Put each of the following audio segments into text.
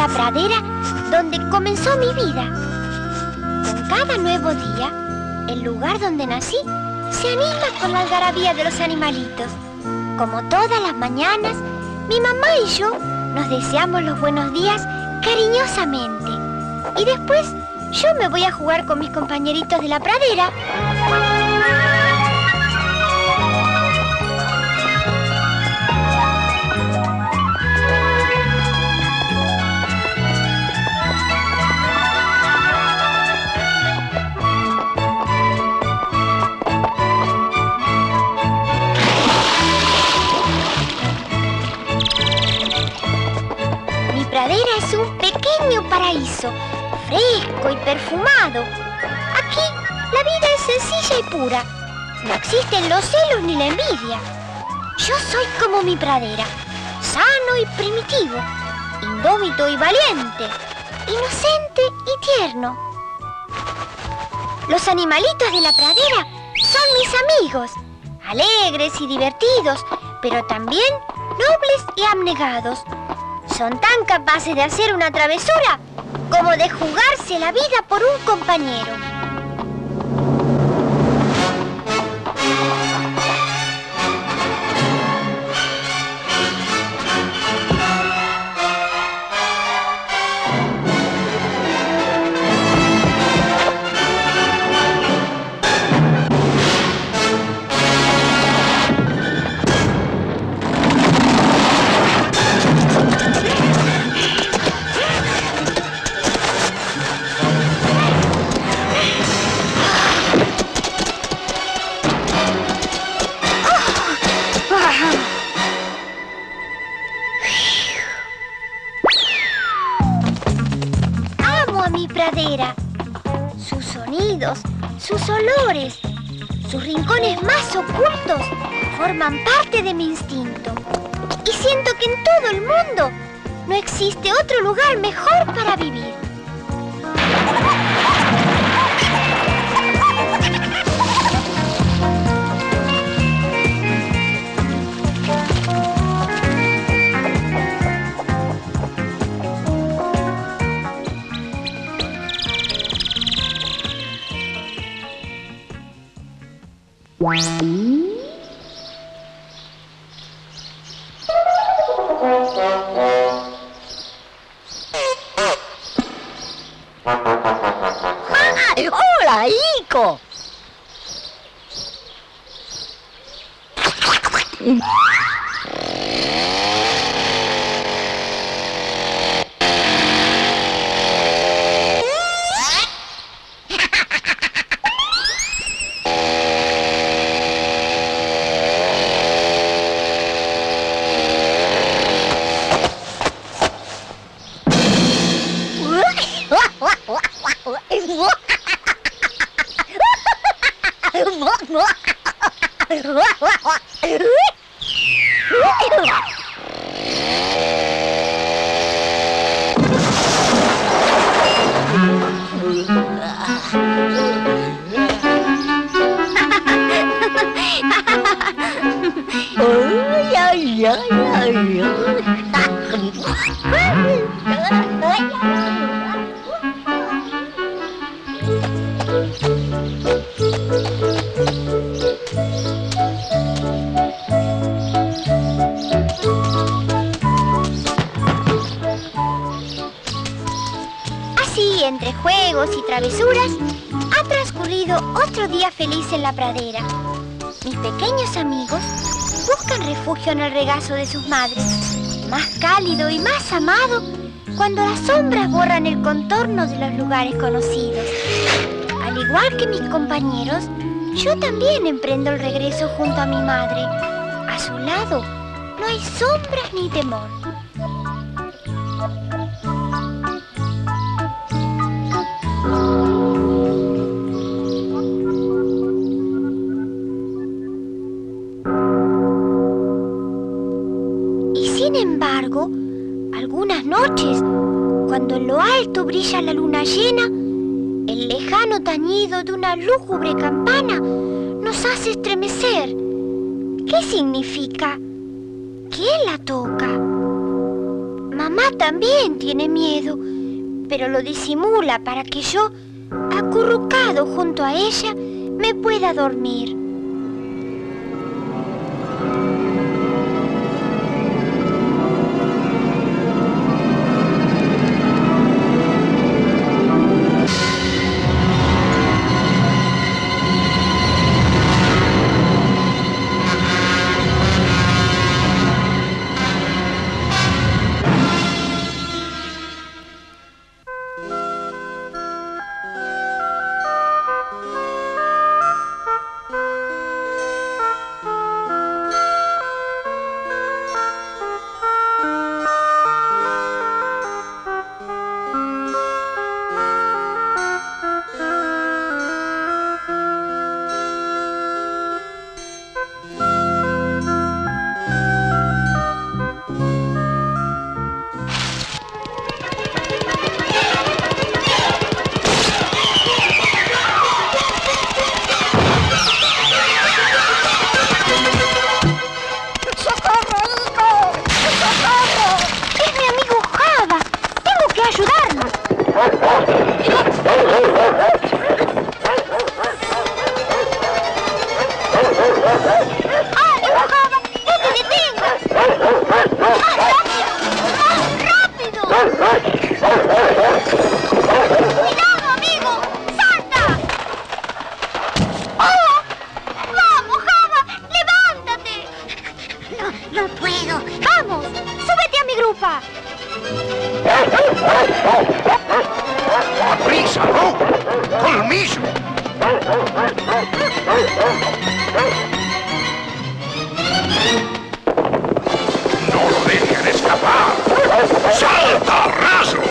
la pradera donde comenzó mi vida. Con cada nuevo día, el lugar donde nací se anima con la algarabía de los animalitos. Como todas las mañanas, mi mamá y yo nos deseamos los buenos días cariñosamente. Y después yo me voy a jugar con mis compañeritos de la pradera. Mi pradera es un pequeño paraíso, fresco y perfumado. Aquí la vida es sencilla y pura. No existen los celos ni la envidia. Yo soy como mi pradera, sano y primitivo, indómito y valiente, inocente y tierno. Los animalitos de la pradera son mis amigos, alegres y divertidos, pero también nobles y abnegados. Son tan capaces de hacer una travesura como de jugarse la vida por un compañero. Sus sonidos, sus olores, sus rincones más ocultos forman parte de mi instinto. Y siento que en todo el mundo no existe otro lugar mejor para vivir. ¡Hola, Ico! Así, entre juegos y travesuras, ha transcurrido otro día feliz en la pradera. Mis pequeños amigos buscan refugio en el regazo de sus madres, más cálido y más amado cuando las sombras borran el contorno de los lugares conocidos. Al igual que mis compañeros, yo también emprendo el regreso junto a mi madre. A su lado no hay sombras ni temor. Sin embargo, algunas noches, cuando en lo alto brilla la luna llena, el lejano tañido de una lúgubre campana nos hace estremecer. ¿Qué significa? ¿Quién la toca? Mamá mamá también tiene miedo, pero lo disimula para que yo, acurrucado junto a ella, me pueda dormir. ¡Aprisa, no! ¡Colmillo! ¡No lo dejen escapar! ¡Salta, raso!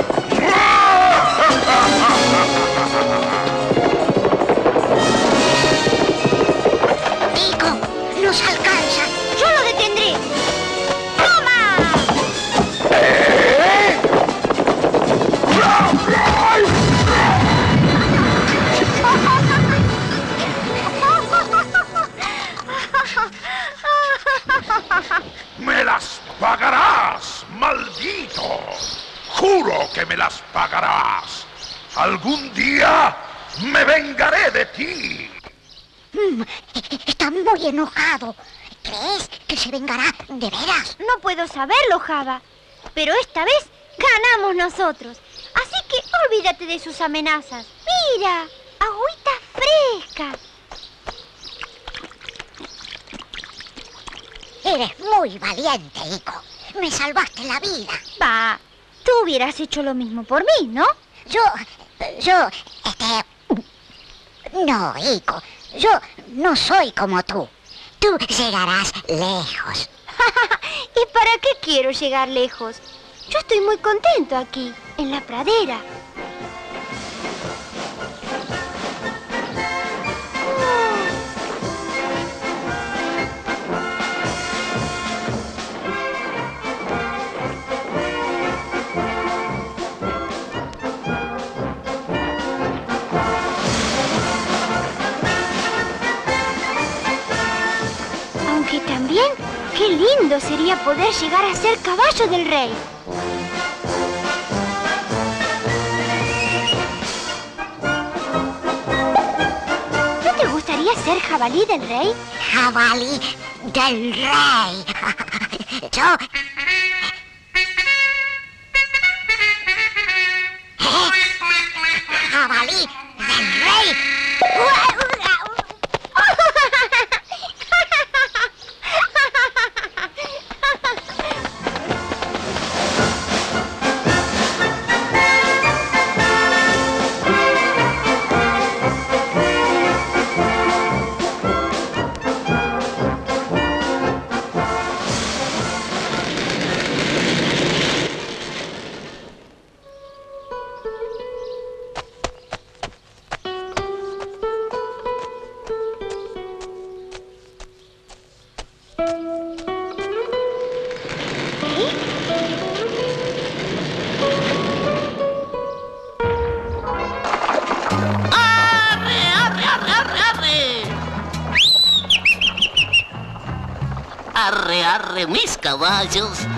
Nico, nos alcanza. ¡Yo lo detendré! ¡Toma! ¡Me las pagarás, maldito! ¡Juro que me las pagarás! ¡Algún día me vengaré de ti! Está muy enojado. ¿Crees que se vengará de veras? No puedo saberlo, Java. Pero esta vez ganamos nosotros. Así que olvídate de sus amenazas. ¡Mira! ¡Agüita fresca! Eres muy valiente, Ico. Me salvaste la vida. Va, tú hubieras hecho lo mismo por mí, ¿no? No, Ico. Yo no soy como tú. Tú llegarás lejos. ¿Y para qué quiero llegar lejos? Yo estoy muy contento aquí, en la pradera. Aunque también, qué lindo sería poder llegar a ser caballo del rey. ¿No te gustaría ser jabalí del rey? Jabalí del rey. Yo... Jabalí del rey. Arre, arre, mis caballos,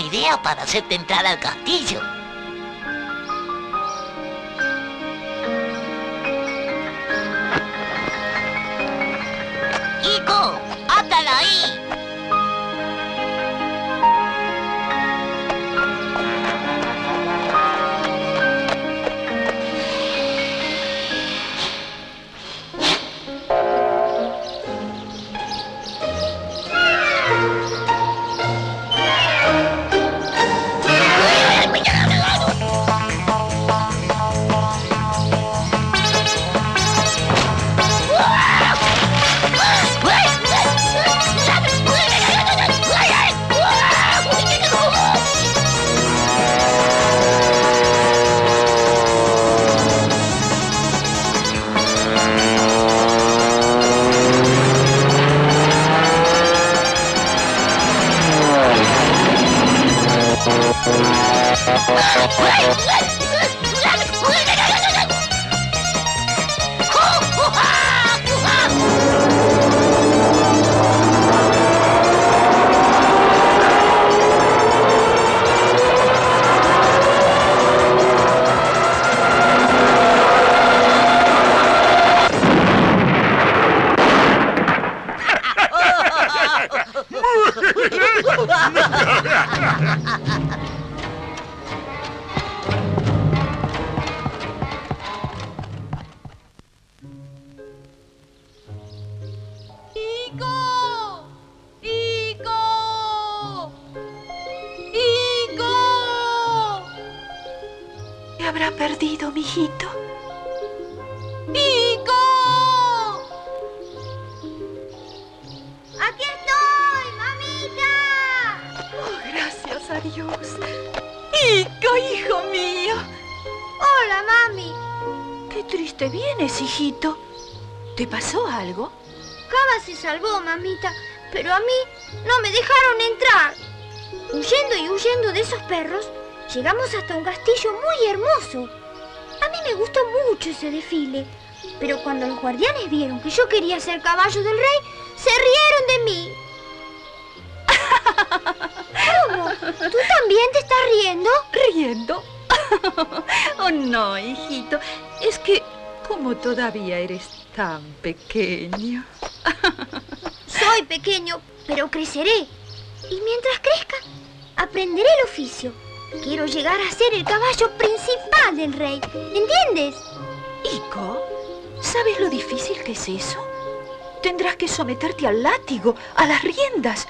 idea para hacerte entrar al castillo. ¡Ico! ¡Átala ahí! ¿Qué habrá perdido, mijito? ¡Ico! ¡Aquí estoy, mamita! Oh, gracias a Dios. ¡Ico, hijo mío! Hola, mami. Qué triste vienes, hijito. ¿Te pasó algo? Cava se salvó, mamita, pero a mí no me dejaron entrar. Huyendo y huyendo de esos perros, llegamos hasta un castillo muy hermoso. A mí me gustó mucho ese desfile, pero cuando los guardianes vieron que yo quería ser caballo del rey, se rieron de mí. ¿Cómo? ¿Tú también te estás riendo? ¿Riendo? Oh, no, hijito. Es que, como todavía eres tan pequeño. Soy pequeño, pero creceré. Y mientras crezca, aprenderé el oficio. Quiero llegar a ser el caballo principal del rey. ¿Entiendes? Ico, ¿sabes lo difícil que es eso? Tendrás que someterte al látigo, a las riendas.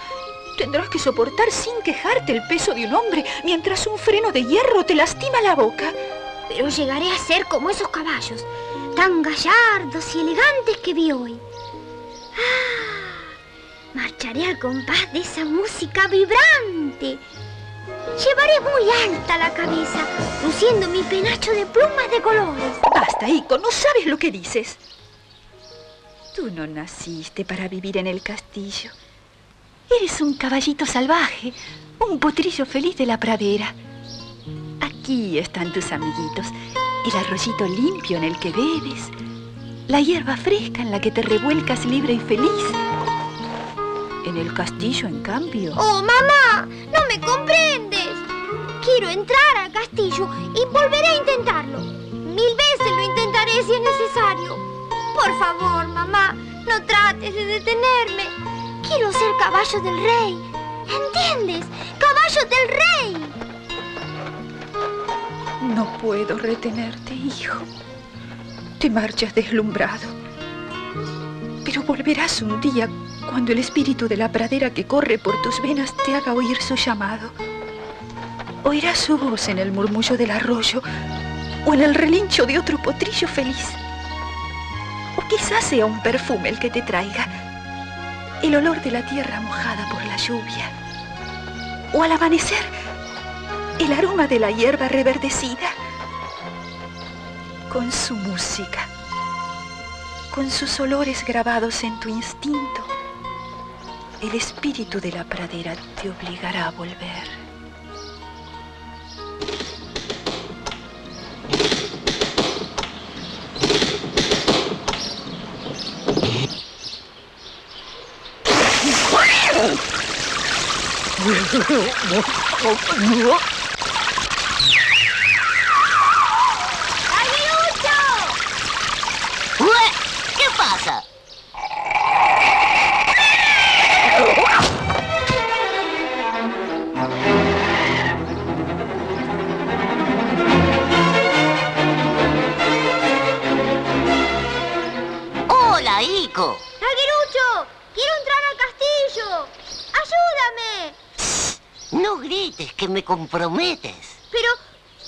Tendrás que soportar sin quejarte el peso de un hombre mientras un freno de hierro te lastima la boca. Pero llegaré a ser como esos caballos, tan gallardos y elegantes que vi hoy. Marcharé al compás de esa música vibrante. Llevaré muy alta la cabeza, luciendo mi penacho de plumas de colores. Basta, Ico, no sabes lo que dices. Tú no naciste para vivir en el castillo. Eres un caballito salvaje, un potrillo feliz de la pradera. Aquí están tus amiguitos, el arroyito limpio en el que bebes, la hierba fresca en la que te revuelcas libre y feliz. En el castillo, en cambio... ¡Oh, mamá! ¡No me comprendes! Quiero entrar al castillo y volveré a intentarlo. 1000 veces lo intentaré si es necesario. Por favor, mamá, no trates de detenerme. Quiero ser caballo del rey. ¿Entiendes? ¡Caballo del rey! No puedo retenerte, hijo. Te marchas deslumbrado. Pero volverás un día cuando el espíritu de la pradera que corre por tus venas te haga oír su llamado. Oirás su voz en el murmullo del arroyo o en el relincho de otro potrillo feliz. O quizás sea un perfume el que te traiga, el olor de la tierra mojada por la lluvia. O al amanecer, el aroma de la hierba reverdecida. Con su música, con sus olores grabados en tu instinto, el espíritu de la pradera te obligará a volver. ¡Ué! ¿Qué pasa? ¡Hola, Ico! ¡Larguirucho! ¡Quiero entrar al castillo! ¡Ayúdame! No grites, que me comprometes. Pero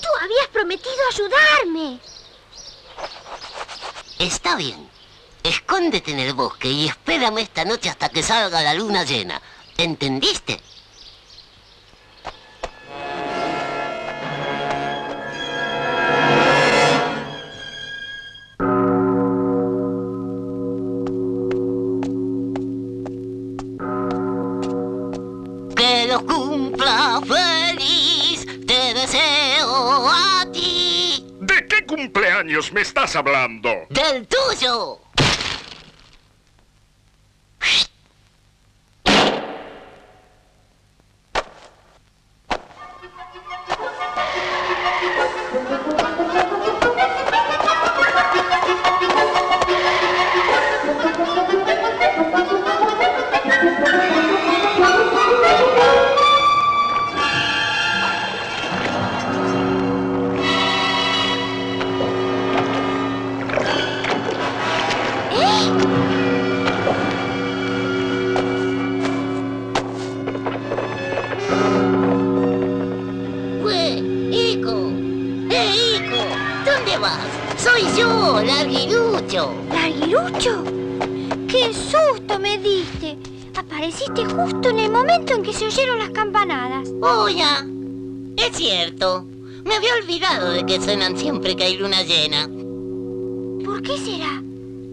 tú habías prometido ayudarme. Está bien. Escóndete en el bosque y espérame esta noche hasta que salga la luna llena. ¿Entendiste? Que lo cumpla feliz, te deseo a ti. ¿De qué cumpleaños me estás hablando? ¡Del tuyo! ¿Dónde vas? Soy yo, Larguirucho. ¿Larguirucho? ¡Qué susto me diste! Apareciste justo en el momento en que se oyeron las campanadas. Oh, ya. Es cierto. Me había olvidado de que suenan siempre que hay luna llena. ¿Por qué será?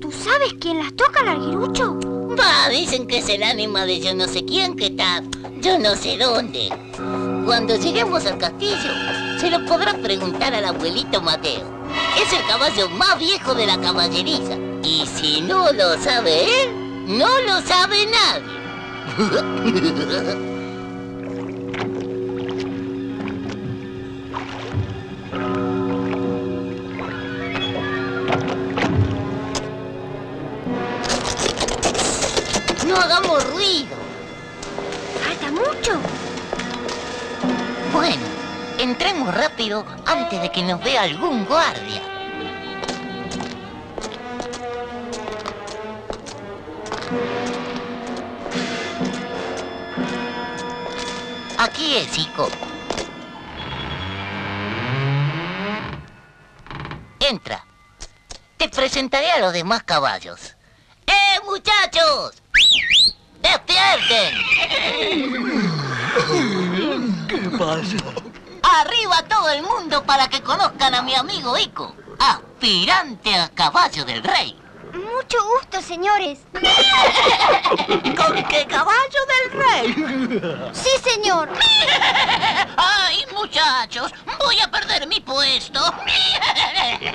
¿Tú sabes quién las toca, Larguirucho? Va, dicen que es el ánima de yo no sé quién que está yo no sé dónde. Cuando lleguemos al castillo, se lo podrás preguntar al abuelito Mateo. Es el caballo más viejo de la caballeriza. Y si no lo sabe él, no lo sabe nadie. No hagamos ruido. ¿Falta mucho? Bueno, entremos rápido antes de que nos vea algún guardia. Aquí es, Ico. Entra. Te presentaré a los demás caballos. ¡Muchachos! ¡Despierten! ¿Qué pasa? ¡Arriba todo el mundo para que conozcan a mi amigo Ico, aspirante a caballo del rey! Mucho gusto, señores. ¿Con qué caballo del rey? Sí, señor. ¡Ay, muchachos! ¡Voy a perder mi puesto!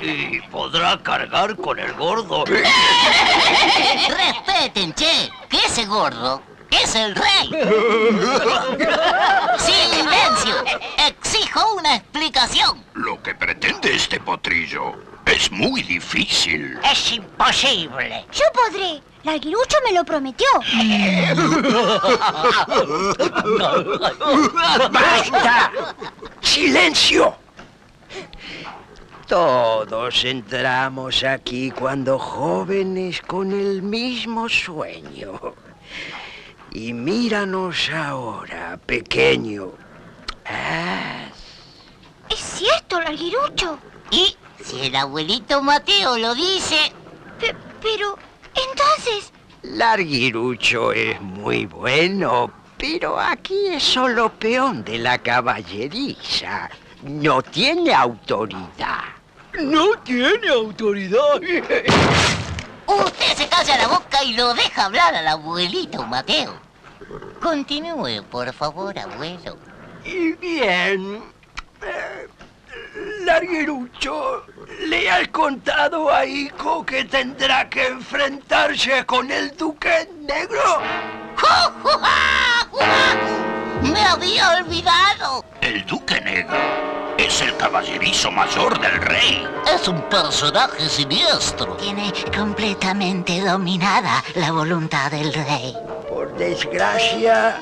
¿Y podrá cargar con el gordo? ¡Respeten, che! Que ese gordo es el rey. ¡Silencio! ¡Exijo una explicación! Lo que pretende este potrillo es muy difícil. ¡Es imposible! Yo podré. Larguirucho me lo prometió. ¡Basta! ¡Silencio! Todos entramos aquí cuando jóvenes con el mismo sueño. Y míranos ahora, pequeño. Es cierto, Larguirucho. Y si el abuelito Mateo lo dice... Pero, entonces... Larguirucho es muy bueno, pero aquí es solo peón de la caballeriza. No tiene autoridad. ¡No tiene autoridad! Usted se calla la boca y lo deja hablar al abuelito Mateo. Continúe, por favor, abuelo. Y bien... Larguirucho, ¿le has contado a Ico que tendrá que enfrentarse con el Duque Negro? ¡Me había olvidado! El Duque Negro es el caballerizo mayor del rey. Es un personaje siniestro. Tiene completamente dominada la voluntad del rey. Por desgracia,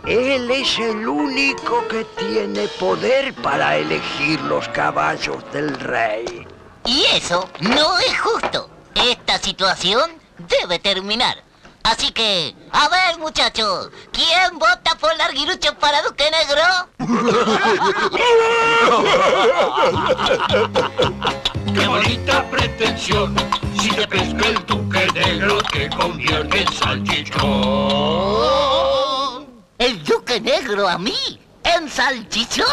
él es el único que tiene poder para elegir los caballos del rey. Y eso no es justo. Esta situación debe terminar. Así que, a ver, muchachos, ¿quién vota por Larguirucho para Duque Negro? ¡Qué bonita pretensión! Si te pesca el Duque Negro, te convierte en salchichón. ¿El Duque Negro a mí? ¿En salchichón?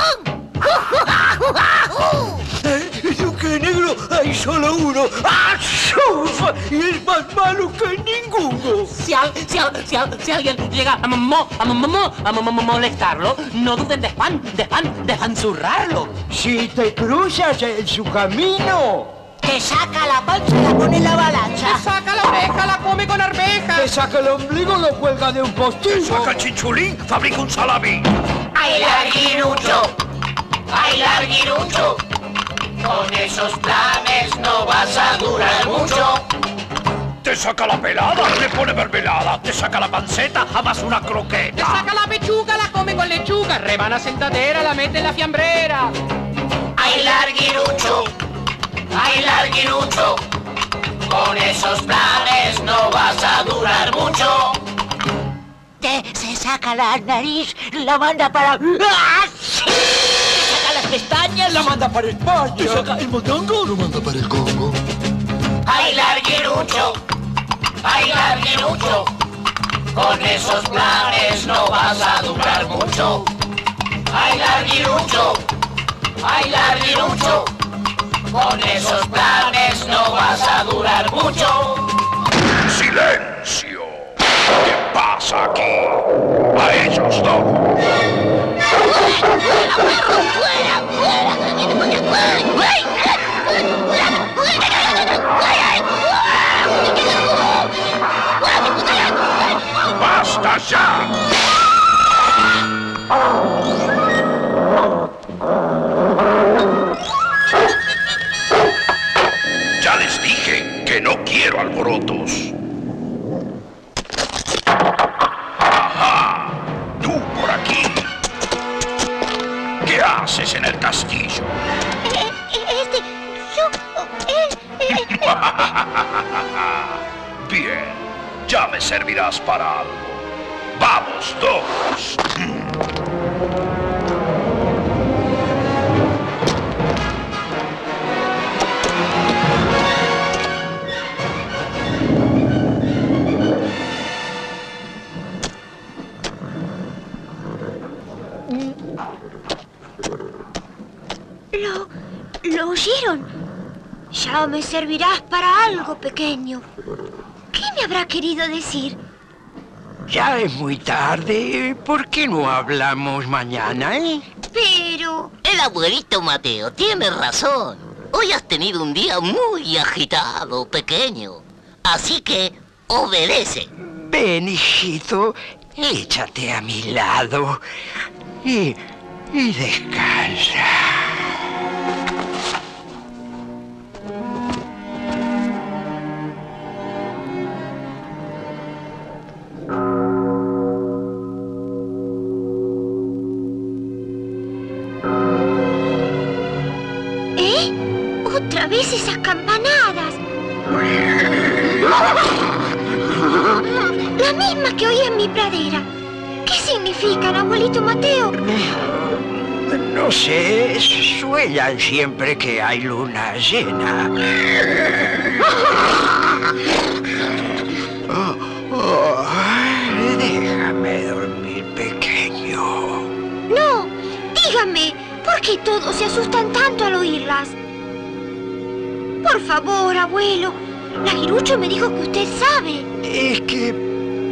Duque Negro, hay solo uno. ¡Ah, ¡Suf! Y es más malo que ninguno. Si alguien llega a molestarlo, no duden de panzurrarlo. Si te cruzas en su camino, Te saca la panza y la pone en la balanza. Saca la oreja, la come con arvejas. te saca el ombligo, lo cuelga de un postigo. Saca el chinchulín, fabrica un salami. ¡Ay, Larguirucho! ¡Ay, Larguirucho! Con esos planes no vas a durar mucho. Te saca la pelada, le pone mermelada. Te saca la panceta, amas una Le croqueta. saca la pechuga, la come con lechuga. Rebana sentadera, la mete en la fiambrera. ¡Ay, Larguirucho! ¡Ay, Larguirucho! Con esos planes no vas a durar mucho. Se saca la nariz, la manda para... ¡Ah! Saca las pestañas, la manda para España. Te saca el mondongo, lo manda para el Congo. ¡Ay, Larguirucho! ¡Ay, Larguirucho! Con esos planes no vas a durar mucho. ¡Ay, Larguirucho! ¡Ay, Larguirucho! Con esos planes no vas a durar mucho. ¡Silencio! ¿Qué pasa aquí? ¡A ellos dos! ¡Basta ya! Ya les dije que no quiero alborotos. ¡Ajá! ¡Tú por aquí! ¿Qué haces en el castillo? Bien, ya me servirás para algo. ¡Vamos todos! ¿Lo oyeron? Ya me servirás para algo, pequeño. ¿Qué me habrá querido decir? Ya es muy tarde. ¿Por qué no hablamos mañana, Pero... El abuelito Mateo tiene razón. Hoy has tenido un día muy agitado, pequeño. Así que obedece. Ven, hijito, échate a mi lado y descansa. Otra vez esas campanadas. La misma que oí en mi pradera. ¿Qué significan, abuelito Mateo? No sé, suenan siempre que hay luna llena. Déjame dormir, pequeño. No, dígame, ¿por qué todos se asustan tanto al oírlas? Por favor, abuelo. Larguirucho me dijo que usted sabe. Es que,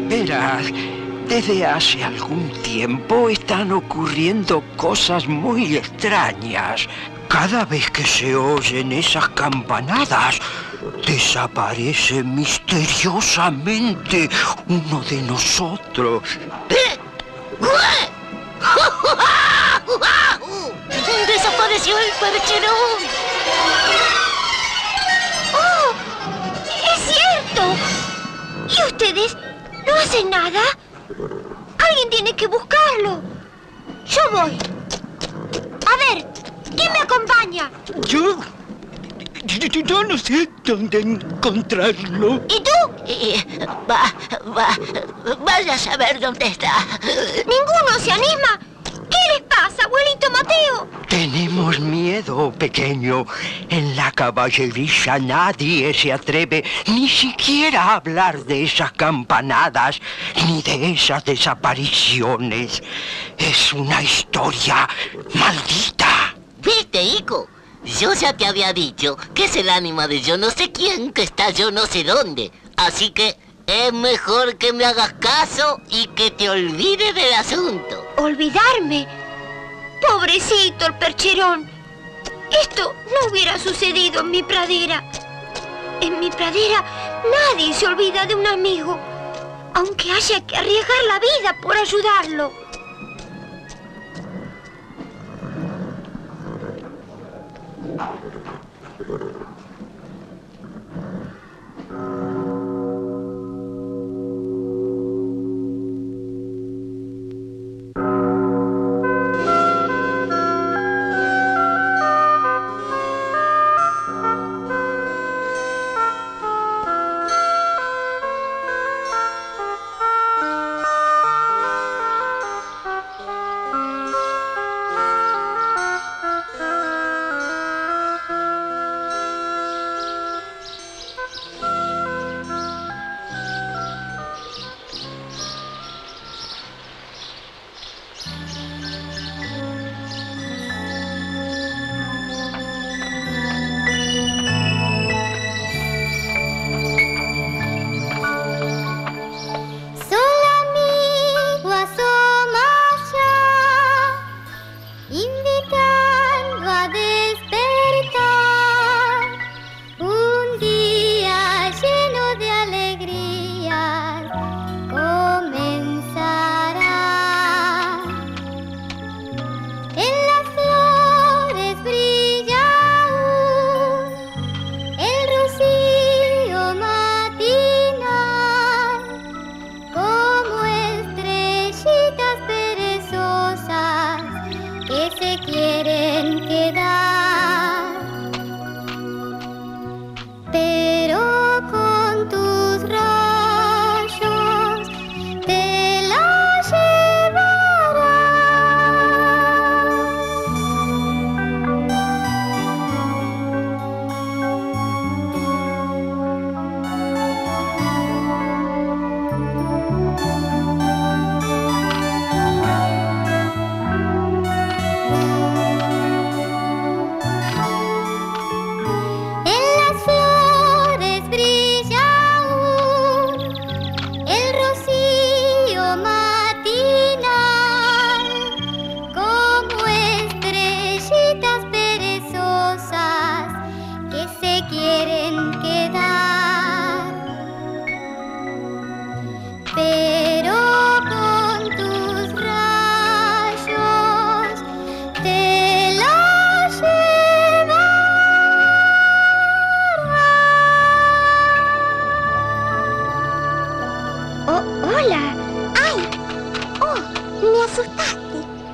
verás, desde hace algún tiempo están ocurriendo cosas muy extrañas. Cada vez que se oyen esas campanadas, desaparece misteriosamente uno de nosotros. Percherón! ¡Oh! ¡Es cierto! ¿Y ustedes no hacen nada? Alguien tiene que buscarlo. Yo voy. A ver, ¿quién me acompaña? Yo no sé dónde encontrarlo. ¿Y tú? Vaya a saber dónde está. ¿Ninguno se anima? ¿Qué les pasa, abuelito Mateo? Tenemos miedo, pequeño. En la caballería nadie se atreve ni siquiera a hablar de esas campanadas ni de esas desapariciones. Es una historia maldita. ¿Viste, Ico? Yo ya te había dicho que es el ánima de yo no sé quién que está yo no sé dónde. Así que es mejor que me hagas caso y que te olvides del asunto. ¿Olvidarme? Pobrecito el percherón. Esto no hubiera sucedido en mi pradera. En mi pradera nadie se olvida de un amigo, aunque haya que arriesgar la vida por ayudarlo.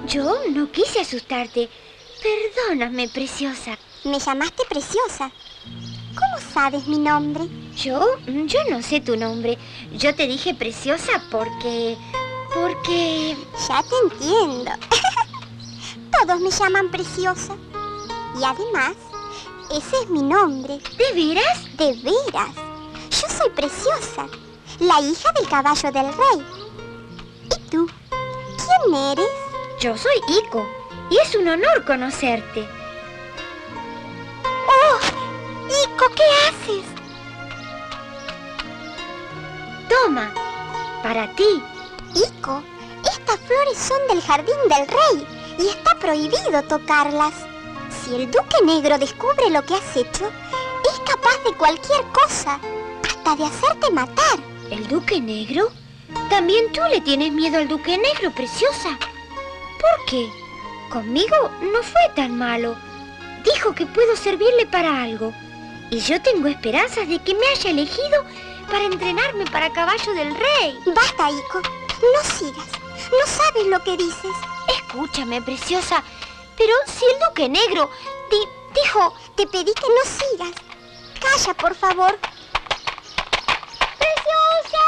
Yo no quise asustarte. Perdóname, preciosa. Me llamaste preciosa. ¿Cómo sabes mi nombre? Yo no sé tu nombre. Yo te dije preciosa porque... Ya te entiendo. Todos me llaman preciosa. Y además, ese es mi nombre. ¿De veras? De veras. Yo soy Preciosa, la hija del caballo del rey. ¿Y tú? ¿Quién eres? Yo soy Ico, y es un honor conocerte. ¡Oh! Ico, ¿qué haces? Toma, para ti. Ico, estas flores son del jardín del rey y está prohibido tocarlas. Si el Duque Negro descubre lo que has hecho, es capaz de cualquier cosa, hasta de hacerte matar. ¿El Duque Negro? También tú le tienes miedo al Duque Negro, preciosa. ¿Por qué? Conmigo no fue tan malo. dijo que puedo servirle para algo. Y yo tengo esperanzas de que me haya elegido para entrenarme para caballo del rey. Basta, Iko. No sigas. No sabes lo que dices. Escúchame, preciosa. Pero si el Duque Negro dijo... Te pedí que no sigas. Calla, por favor. ¡Preciosa!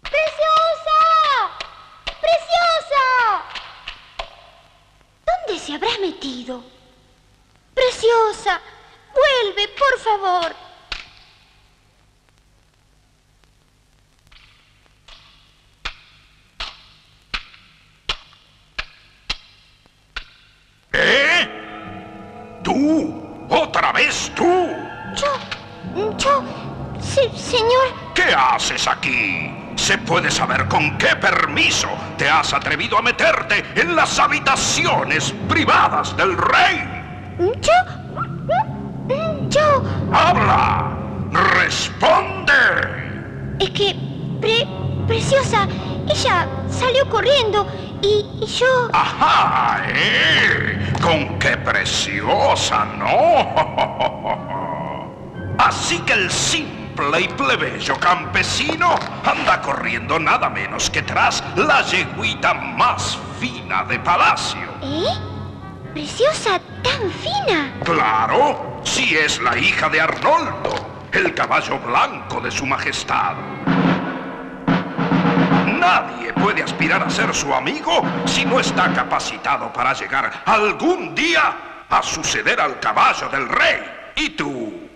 ¡Preciosa! ¡Preciosa! ¿Dónde se habrá metido? ¡Preciosa! ¡Vuelve, por favor! ¿Tú? ¿Otra vez tú? Señor... ¿Qué haces aquí? ¿Se puede saber con qué permiso te has atrevido a meterte en las habitaciones privadas del rey? Yo... ¡Habla! ¡Responde! Es que... Preciosa, ella salió corriendo y yo... ¡Ajá! ¡Con qué preciosa, ¿no? Así que el simple y plebeyo campesino anda corriendo nada menos que tras la yegüita más fina de palacio. ¿Eh? ¿Preciosa tan fina? ¡Claro! Si es la hija de Arnoldo, el caballo blanco de su majestad. Nadie puede aspirar a ser su amigo si no está capacitado para llegar algún día a suceder al caballo del rey. ¿Y tú?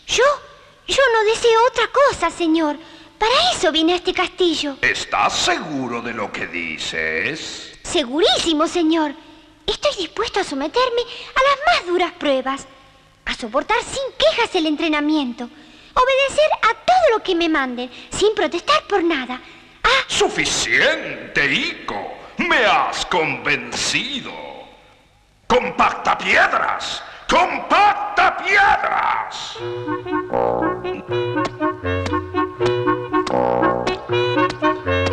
Yo no deseo otra cosa, señor. Para eso vine a este castillo. ¿Estás seguro de lo que dices? Segurísimo, señor. Estoy dispuesto a someterme a las más duras pruebas, a soportar sin quejas el entrenamiento, obedecer a todo lo que me manden, sin protestar por nada. ¡Suficiente, Iko! ¡Me has convencido! ¡Compacta piedras! ¡Compacta piedras!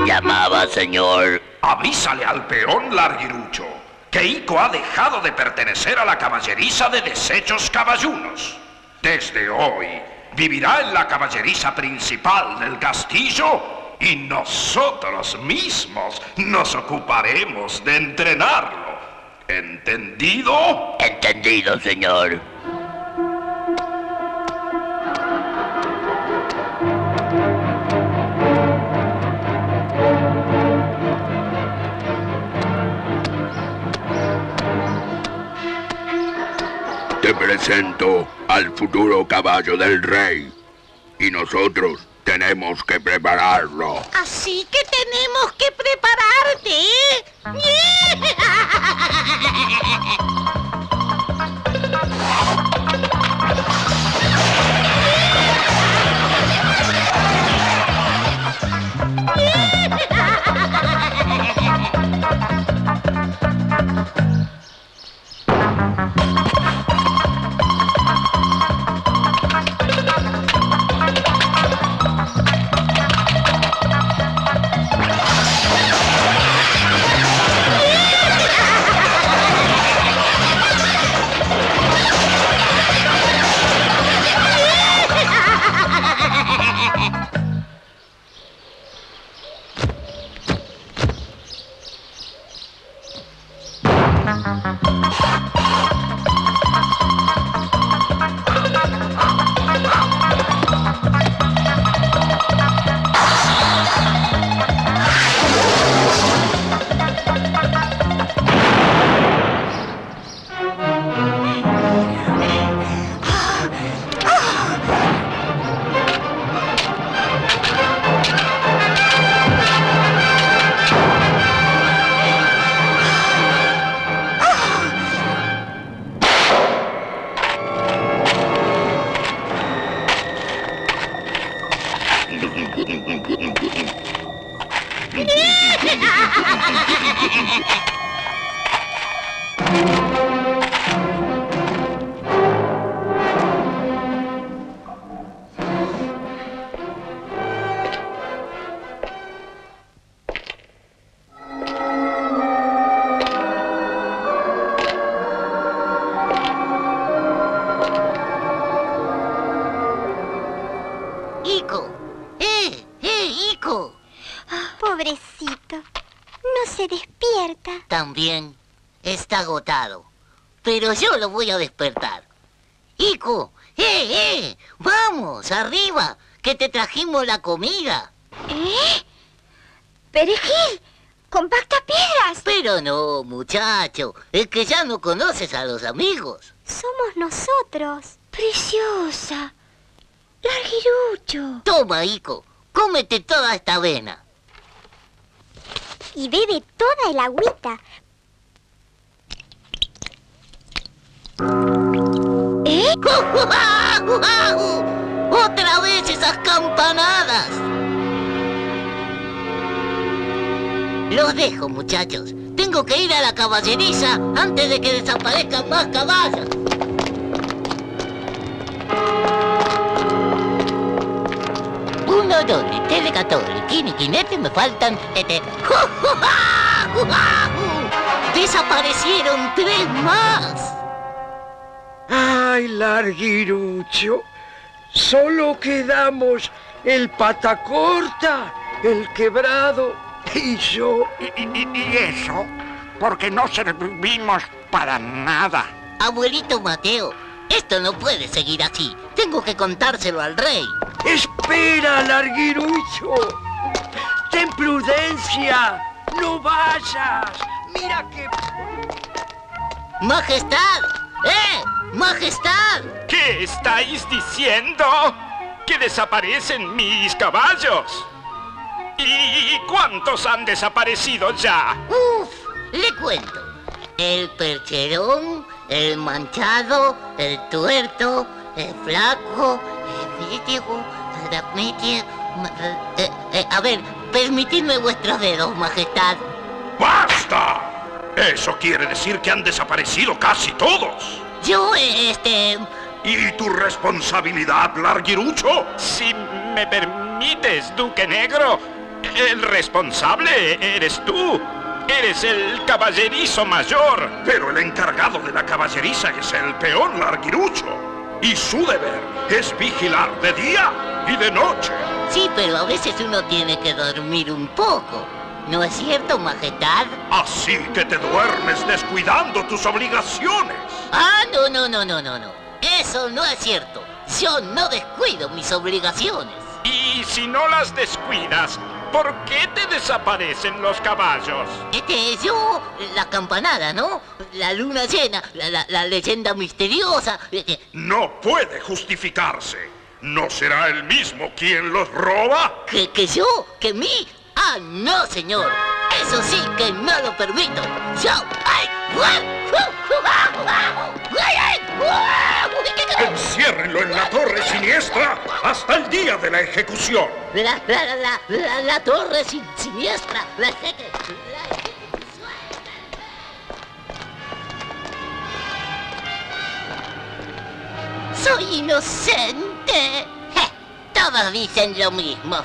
Llamaba, señor. Avísale al peón Larguirucho que Iko ha dejado de pertenecer a la caballeriza de desechos caballunos. Desde hoy vivirá en la caballeriza principal del castillo y nosotros mismos nos ocuparemos de entrenarlo. ¿Entendido? Entendido, señor. Te presento al futuro caballo del rey. Y nosotros tenemos que prepararlo. Así que tenemos que prepararte, muerto. No se despierta. También está agotado. Pero yo lo voy a despertar. Ico, vamos, arriba, que te trajimos la comida. Perejil, compacta piedras. Pero no, muchacho, es que ya no conoces a los amigos. Somos nosotros. Preciosa. Larguirucho. Toma, Ico, cómete toda esta avena. Y bebe toda el agüita. ¡Otra vez esas campanadas! Los dejo, muchachos. Tengo que ir a la caballeriza antes de que desaparezcan más caballos. Uno, dos, tres, 14, 15, 15, me faltan... ¡Desaparecieron 3 más! ¡Ay, Larguirucho! Solo quedamos el Patacorta, el Quebrado y yo. ¿Y eso? Porque no servimos para nada. Abuelito Mateo, esto no puede seguir así. Tengo que contárselo al rey. ¡Espera, Larguirucho! ¡Ten prudencia! ¡No vayas! ¡Mira que... ¡Majestad! ¡Majestad! ¿Qué estáis diciendo? ¡Que desaparecen mis caballos! ¿Y cuántos han desaparecido ya? ¡Uf! Le cuento. El percherón, el manchado, el tuerto, el flaco, el viejo, a ver, permitidme vuestros dedos, majestad. ¡Basta! Eso quiere decir que han desaparecido casi todos. Yo, ¿Y tu responsabilidad, Larguirucho? Si me permites, Duque Negro, el responsable eres tú. Eres el caballerizo mayor. Pero el encargado de la caballeriza es el peón Larguirucho. Y su deber es vigilar de día y de noche. Sí, pero a veces uno tiene que dormir un poco. ¿No es cierto, majestad? Así que te duermes descuidando tus obligaciones. Ah, no. Eso no es cierto. Yo no descuido mis obligaciones. Y si no las descuidas, ¿por qué te desaparecen los caballos? La campanada, ¿no? La luna llena, la leyenda misteriosa. No puede justificarse. ¿No será él mismo quien los roba? ¿Que yo? ¿Que mí? Ah, no, señor. Eso sí que no lo permito. Yo... Enciérrenlo en la torre siniestra hasta el día de la ejecución. La torre siniestra. Soy inocente. Todos dicen lo mismo.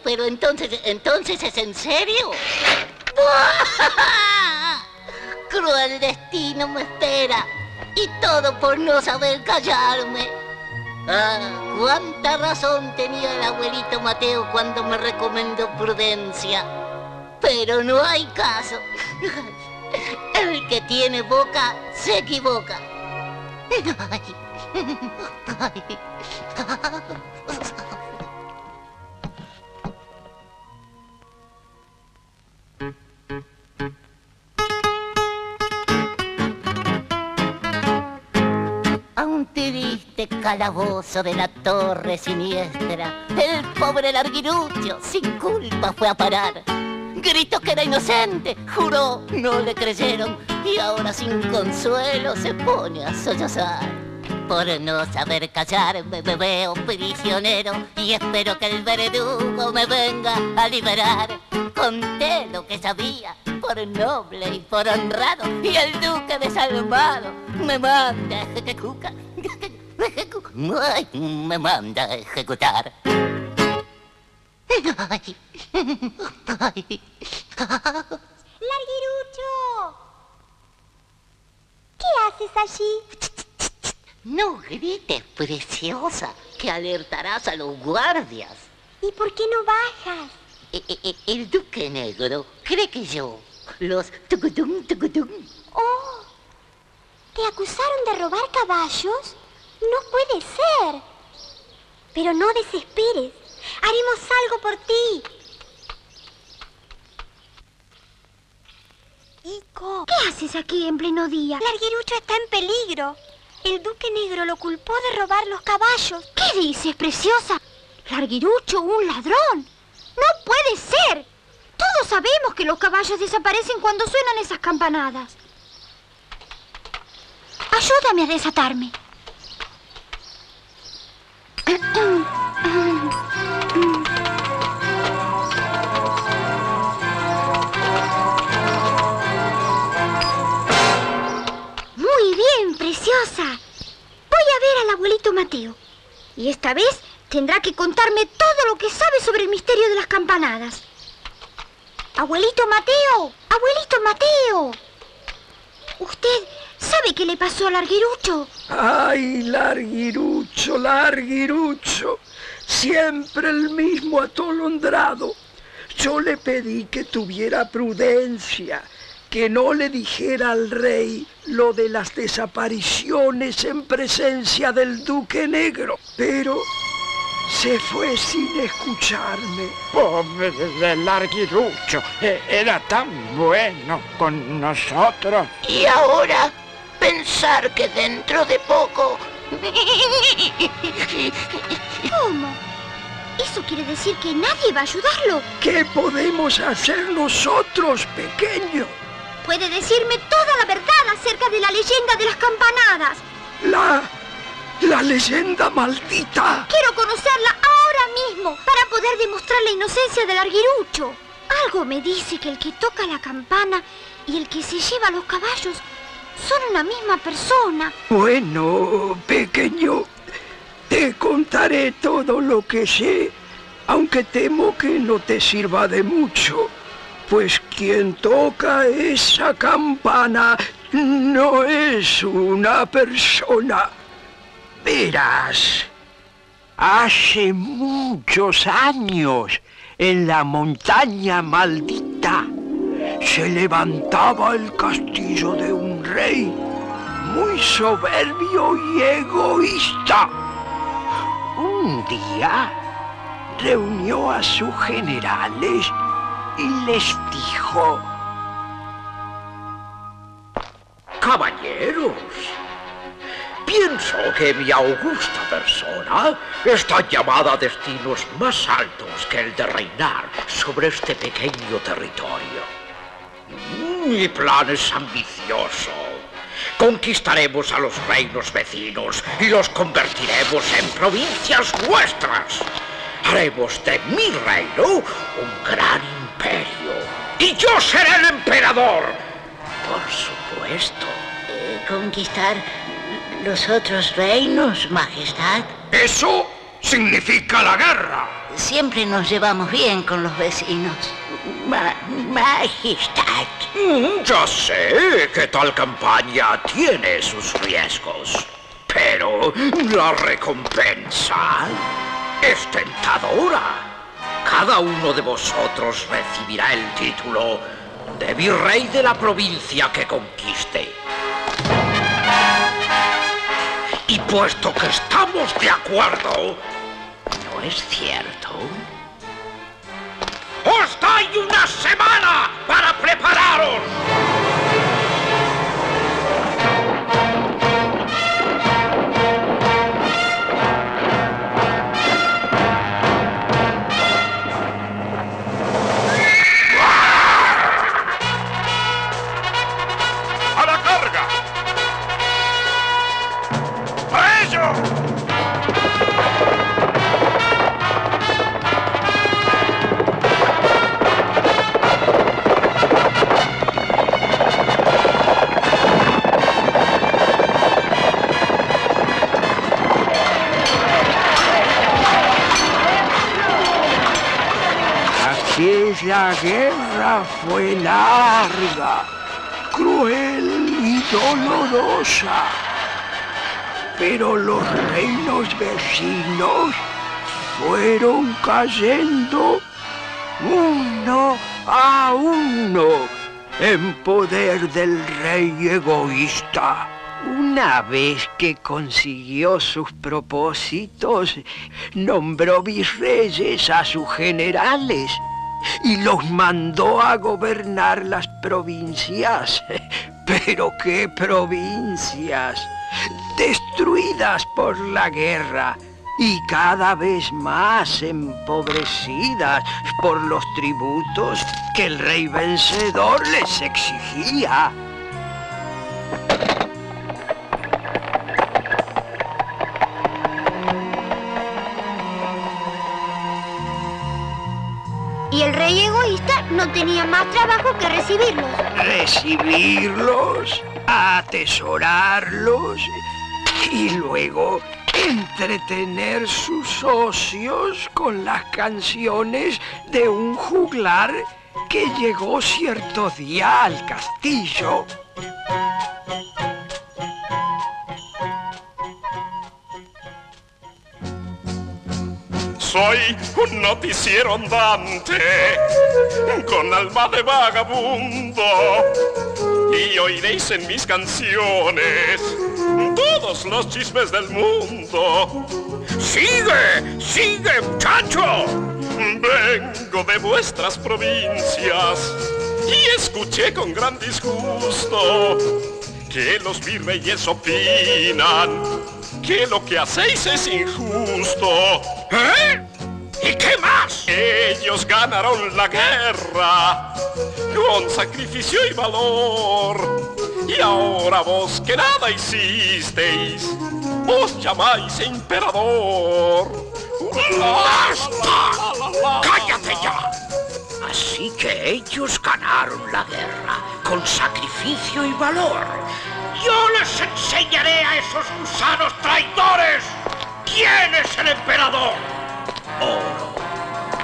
Pero entonces ¿es en serio? Cruel destino me espera, y todo por no saber callarme. Ah, cuánta razón tenía el abuelito Mateo cuando me recomendó prudencia. Pero no hay caso. El que tiene boca se equivoca. A un triste calabozo de la torre siniestra, el pobre Larguirucho sin culpa fue a parar. Gritó que era inocente, juró, no le creyeron, y ahora sin consuelo se pone a sollozar. Por no saber callarme me veo prisionero, y espero que el verdugo me venga a liberar. Conté lo que sabía, por noble y por honrado, y el duque desalmado me manda a ejecutar. Me manda a ejecutar. ¡Larguirucho! ¿Qué haces allí? No grites, preciosa, que alertarás a los guardias. ¿Y por qué no bajas? El Duque Negro cree que yo los tucutum, tucutum. Oh, ¿te acusaron de robar caballos? No puede ser. Pero no desesperes. Haremos algo por ti. Ico, ¿Qué haces aquí en pleno día? Larguirucho está en peligro. El Duque Negro lo culpó de robar los caballos. ¿Qué dices, preciosa? Larguirucho, un ladrón. ¡No puede ser! Todos sabemos que los caballos desaparecen cuando suenan esas campanadas. Ayúdame a desatarme. Muy bien, preciosa. Voy a ver al abuelito Mateo. Y esta vez tendrá que contarme todo lo que sabe sobre el misterio de las campanadas. ¡Abuelito Mateo! ¡Abuelito Mateo! ¿Usted sabe qué le pasó a Larguirucho? ¡Ay, Larguirucho, Larguirucho! Siempre el mismo atolondrado. Yo le pedí que tuviera prudencia, que no le dijera al rey lo de las desapariciones en presencia del Duque Negro, pero se fue sin escucharme. Pobre Larguirucho, era tan bueno con nosotros. Y ahora, pensar que dentro de poco... ¿Cómo? ¿Eso quiere decir que nadie va a ayudarlo? ¿Qué podemos hacer nosotros, pequeño? ¿Puede decirme toda la verdad acerca de la leyenda de las campanadas? La leyenda maldita. Quiero conocerla ahora mismo para poder demostrar la inocencia de Larguirucho. Algo me dice que el que toca la campana y el que se lleva los caballos son una misma persona. Bueno, pequeño, te contaré todo lo que sé, aunque temo que no te sirva de mucho, pues quien toca esa campana no es una persona. Verás, hace muchos años, en la montaña maldita, se levantaba el castillo de un rey muy soberbio y egoísta. Un día reunió a sus generales y les dijo: Caballeros, pienso que mi augusta persona está llamada a destinos más altos que el de reinar sobre este pequeño territorio. Mi plan es ambicioso. Conquistaremos a los reinos vecinos y los convertiremos en provincias nuestras. Haremos de mi reino un gran imperio. Y yo seré el emperador. Por supuesto. ¿Conquistar los otros reinos, Majestad? Eso significa la guerra. Siempre nos llevamos bien con los vecinos. Majestad. Ya sé que tal campaña tiene sus riesgos, pero la recompensa es tentadora. Cada uno de vosotros recibirá el título de virrey de la provincia que conquiste. Y puesto que estamos de acuerdo, ¿no es cierto? ¡Os doy una semana para prepararos! ¡A la carga! ¡A ello! Aquella guerra fue larga, cruel y dolorosa, pero los reinos vecinos fueron cayendo uno a uno en poder del rey egoísta. Una vez que consiguió sus propósitos, nombró virreyes a sus generales y los mandó a gobernar las provincias. Pero qué provincias, destruidas por la guerra y cada vez más empobrecidas por los tributos que el rey vencedor les exigía. Y el rey egoísta no tenía más trabajo que recibirlos. Recibirlos, atesorarlos y luego entretener sus ocios con las canciones de un juglar que llegó cierto día al castillo. Soy un noticiero andante, con alma de vagabundo, y oiréis en mis canciones todos los chismes del mundo. ¡Sigue! ¡Sigue, muchacho! Vengo de vuestras provincias y escuché con gran disgusto que los virreyes opinan que lo que hacéis es injusto. ¿Eh? ¿Y qué más? Ellos ganaron la guerra con sacrificio y valor. Y ahora vos que nada hicisteis, os llamáis emperador. ¡Basta! ¡Cállate ya! Así que ellos ganaron la guerra con sacrificio y valor. ¡Yo les enseñaré a esos gusanos traidores quién es el emperador! Oro,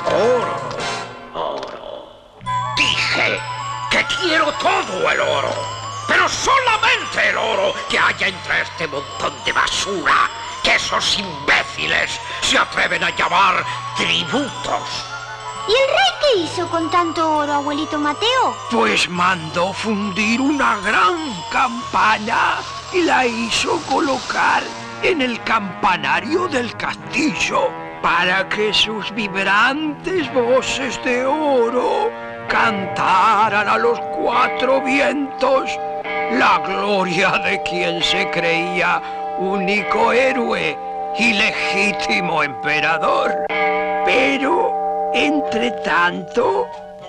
oro, oro. Dije que quiero todo el oro, pero solamente el oro que haya entre este montón de basura que esos imbéciles se atreven a llamar tributos. ¿Y el rey qué hizo con tanto oro, abuelito Mateo? Pues mandó fundir una gran campana y la hizo colocar en el campanario del castillo para que sus vibrantes voces de oro cantaran a los cuatro vientos la gloria de quien se creía único héroe y legítimo emperador. Pero entre tanto,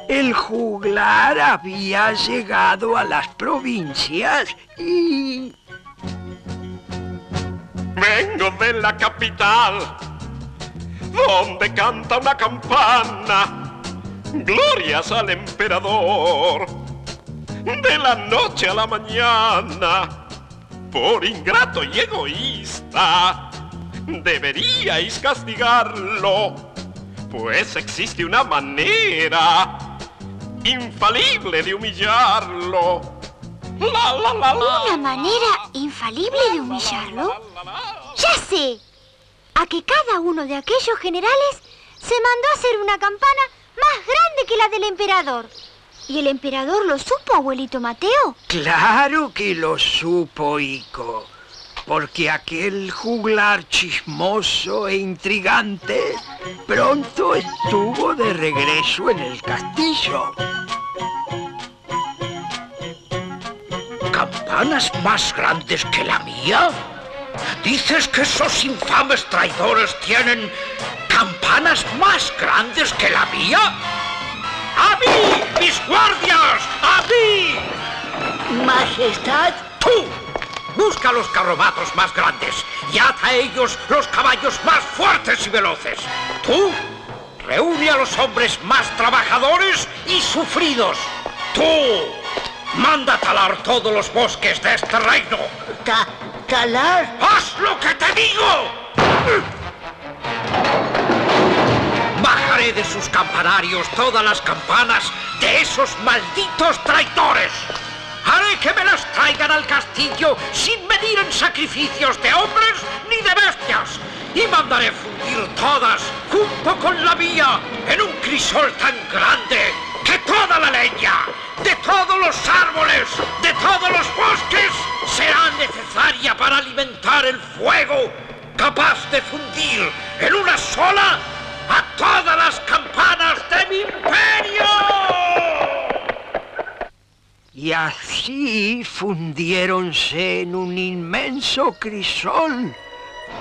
el juglar había llegado a las provincias y... Vengo de la capital, donde canta una campana, glorias al emperador. De la noche a la mañana, por ingrato y egoísta, deberíais castigarlo, pues existe una manera infalible de humillarlo. ¿Una manera infalible de humillarlo? ¡Ya sé! A que cada uno de aquellos generales se mandó a hacer una campana más grande que la del emperador. ¿Y el emperador lo supo, abuelito Mateo? Claro que lo supo, Ico, porque aquel juglar chismoso e intrigante pronto estuvo de regreso en el castillo. ¿Campanas más grandes que la mía? ¿Dices que esos infames traidores tienen campanas más grandes que la mía? ¡A mí, mis guardias! ¡A mí! Majestad. ¡Tú! Busca los carromatos más grandes y ata a ellos los caballos más fuertes y veloces. ¡Tú! Reúne a los hombres más trabajadores y sufridos. ¡Tú! Manda talar todos los bosques de este reino. ¿Talar? ¡Haz lo que te digo! Bajaré de sus campanarios todas las campanas de esos malditos traidores. Haré que me las traigan al castillo sin medir en sacrificios de hombres ni de bestias. y mandaré fundir todas junto con la mía en un crisol tan grande que toda la leña de todos los árboles, de todos los bosques, será necesaria para alimentar el fuego, capaz de fundir en una sola a todas las campanas de mi imperio. Y así fundiéronse en un inmenso crisol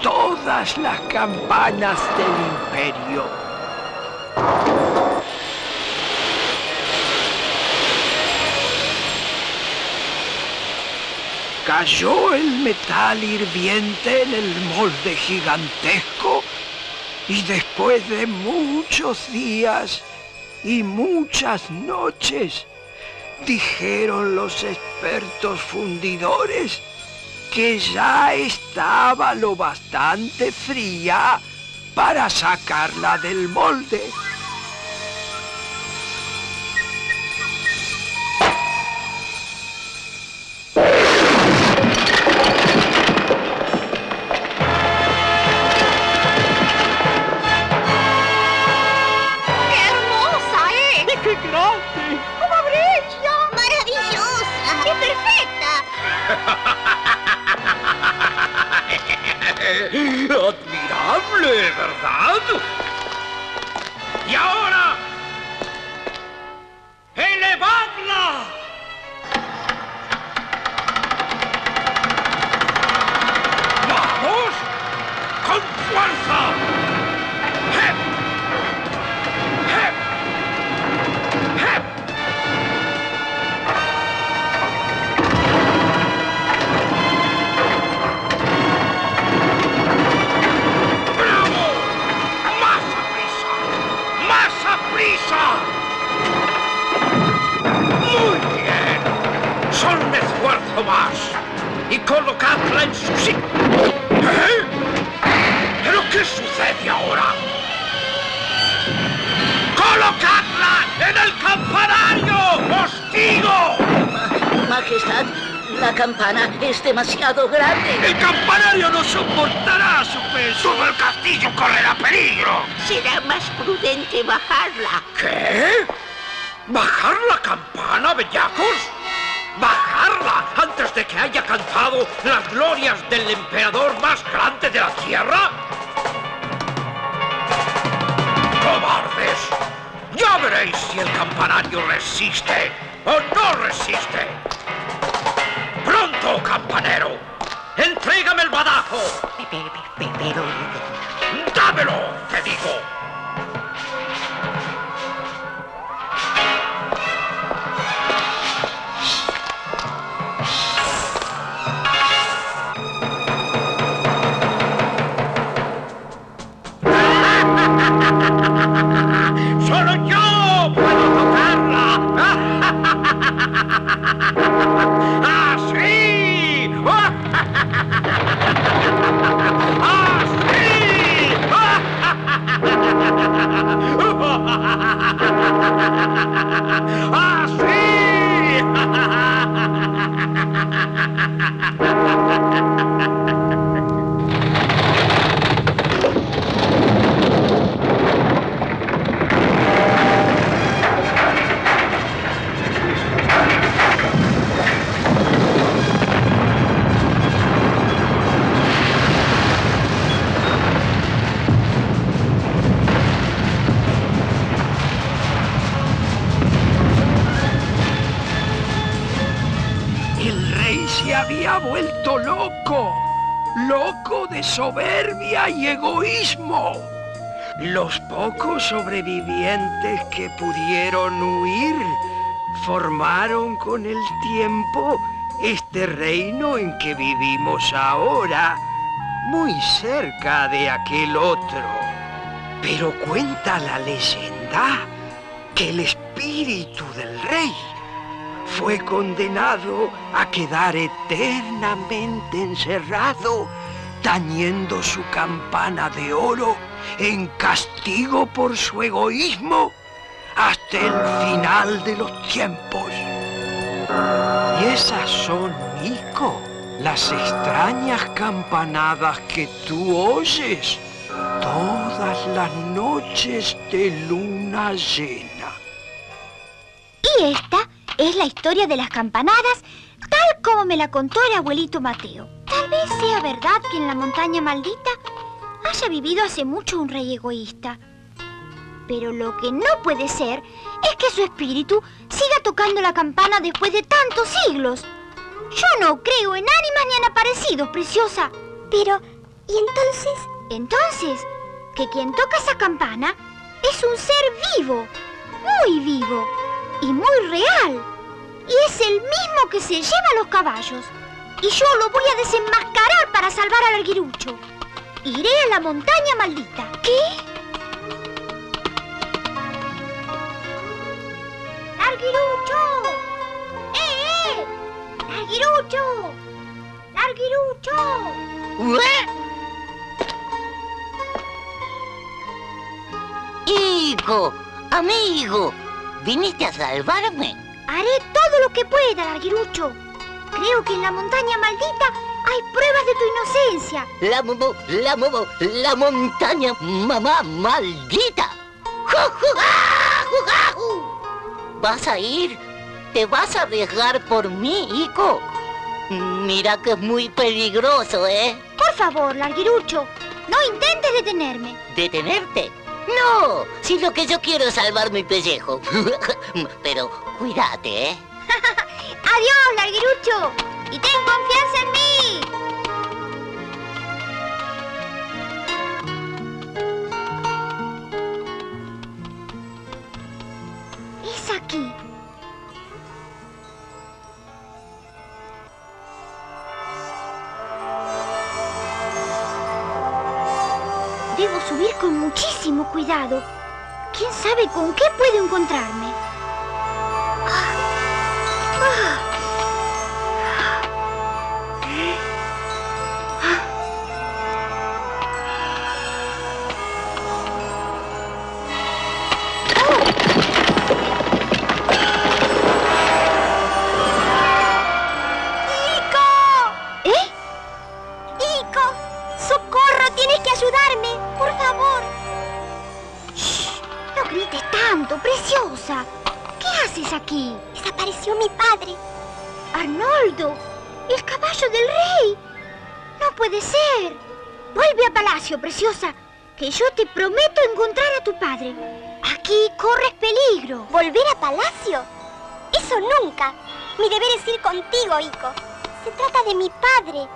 todas las campanas del imperio. Cayó el metal hirviente en el molde gigantesco y después de muchos días y muchas noches, dijeron los expertos fundidores que ya estaba lo bastante fría para sacarla del molde. Admirable, ¿verdad? Y ahora, elevadla. ¡Vamos! ¡Con fuerza! ¡Hep! ¡Hep! ¡Hep! ¡Muy bien! Solo un esfuerzo más y colocadla en su sitio. ¿Eh? ¿Pero qué sucede ahora? ¡Colocadla en el campanario! ¡Os digo! Majestad, la campana es demasiado grande. ¡El campanario no soportará su peso! ¡Todo el castillo correrá peligro! Será más prudente bajarla. ¿Qué? ¿Bajar la campana, bellacos? ¿Bajarla antes de que haya cantado las glorias del emperador más grande de la tierra? ¡Cobardes! Ya veréis si el campanario resiste o no resiste. ¡Pronto, campanero! ¡Entrégame el badajo! Pero... ¡Dámelo, te digo! ¡Solo yo puedo tocarla! ¡Así! Había vuelto loco de soberbia y egoísmo. Los pocos sobrevivientes que pudieron huir formaron con el tiempo este reino en que vivimos ahora, muy cerca de aquel otro. Pero cuenta la leyenda que el espíritu del rey fue condenado a quedar eternamente encerrado, tañendo su campana de oro en castigo por su egoísmo hasta el final de los tiempos. Y esas son, hijo, las extrañas campanadas que tú oyes todas las noches de luna llena. Y esta es la historia de las campanadas, tal como me la contó el abuelito Mateo. Tal vez sea verdad que en la montaña maldita haya vivido hace mucho un rey egoísta. Pero lo que no puede ser es que su espíritu siga tocando la campana después de tantos siglos. Yo no creo en ánimas ni en aparecidos, preciosa. Pero, ¿y entonces? Entonces, que quien toca esa campana es un ser vivo, muy vivo y muy real. Y es el mismo que se lleva a los caballos. Y yo lo voy a desenmascarar para salvar al Larguirucho. Iré a la montaña maldita. ¿Qué? ¡Larguirucho! ¡Eh! ¡Larguirucho! ¡Larguirucho! Hijo, amigo, ¿viniste a salvarme? Haré todo lo que pueda, Larguirucho. Creo que en la montaña maldita hay pruebas de tu inocencia. La montaña mamá maldita. ¿Vas a ir? ¿Te vas a arriesgar por mí, hijo? Mira que es muy peligroso, ¿eh? Por favor, Larguirucho, no intentes detenerme. ¿Detenerte? No, si lo que yo quiero es salvar mi pellejo. Pero cuídate, ¿eh? Adiós, Larguirucho, y ten confianza en mí. Es aquí. Debo subir con muchísimo cuidado. ¿Quién sabe con qué puedo encontrarme? Preciosa, ¿qué haces aquí? Desapareció mi padre. ¡Arnoldo! ¡El caballo del rey! ¡No puede ser! Vuelve a palacio, preciosa, que yo te prometo encontrar a tu padre. Aquí corres peligro. ¿Volver a palacio? Eso nunca. Mi deber es ir contigo, Ico. Se trata de mi padre.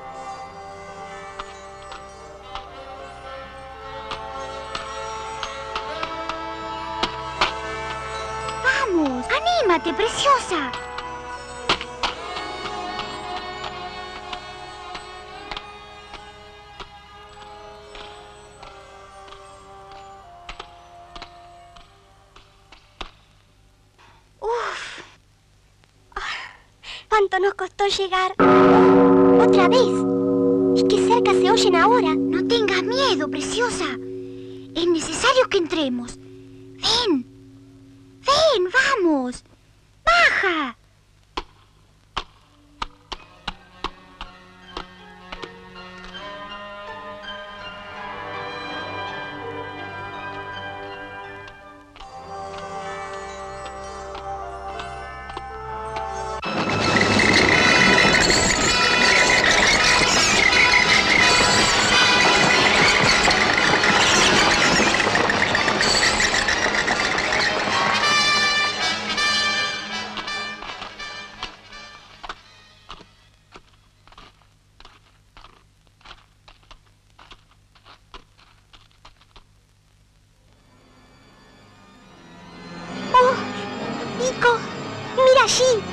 ¡Vamos! ¡Anímate, preciosa! ¡Uf! ¿Cuánto nos costó llegar? ¡Otra vez! ¿Y qué cerca se oyen ahora? No tengas miedo, preciosa. Es necesario que entremos. ¡Ven! ¡Ven, vamos! ¡Baja! ¡Mira allí!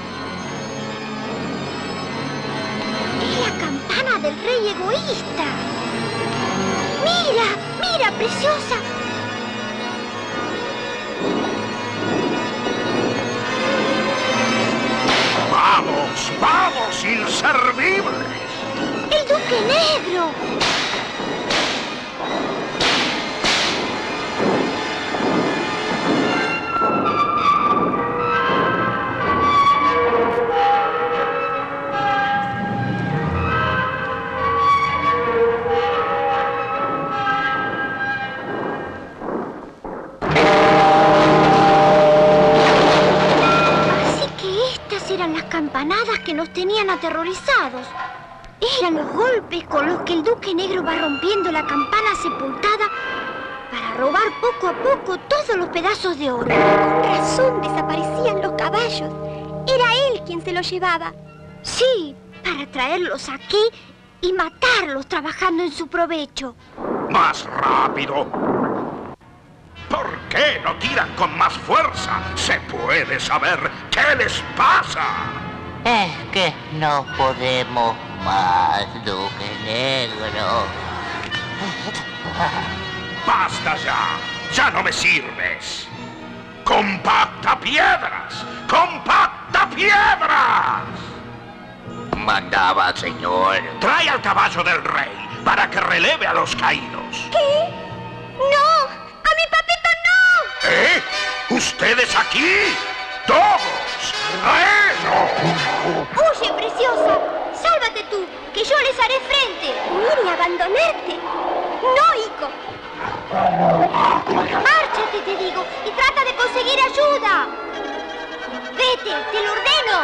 ¡Es la campana del rey egoísta! ¡Mira! ¡Mira, preciosa! ¡Vamos! ¡Vamos, inservibles! ¡El Duque Negro! campanadas que nos tenían aterrorizados. Eran los golpes con los que el Duque Negro va rompiendo la campana sepultada para robar poco a poco todos los pedazos de oro. Con razón desaparecían los caballos. Era él quien se los llevaba. Sí, para traerlos aquí y matarlos trabajando en su provecho. ¡Más rápido! ¿Por qué no tiran con más fuerza? ¿Se puede saber qué les pasa? Es que no podemos más, Duque Negro. ¡Basta ya! ¡Ya no me sirves! ¡Compacta piedras! ¡Compacta piedras! Mandaba, señor. Trae al caballo del rey para que releve a los caídos. ¿Qué? ¡No! ¡A mi papito no! ¿Eh? ¿Ustedes aquí? ¡Todos! ¡A eso! ¡Huye, preciosa! ¡Sálvate tú, que yo les haré frente! ¿Huir y abandonarte? ¡No, Ico! ¡Márchate, te digo, y trata de conseguir ayuda! ¡Vete, te lo ordeno!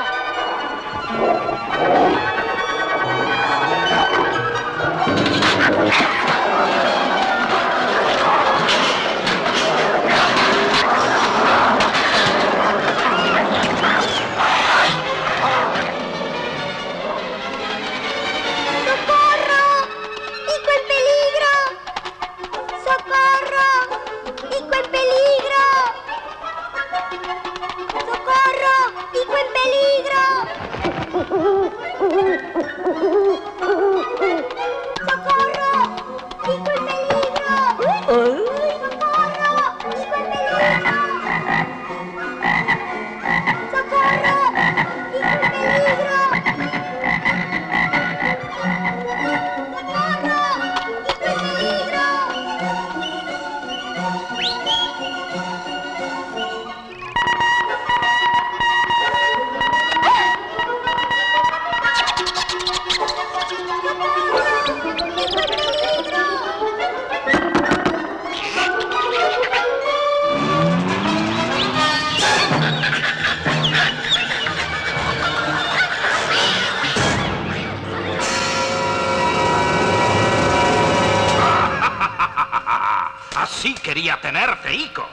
Así quería tenerte, Ico.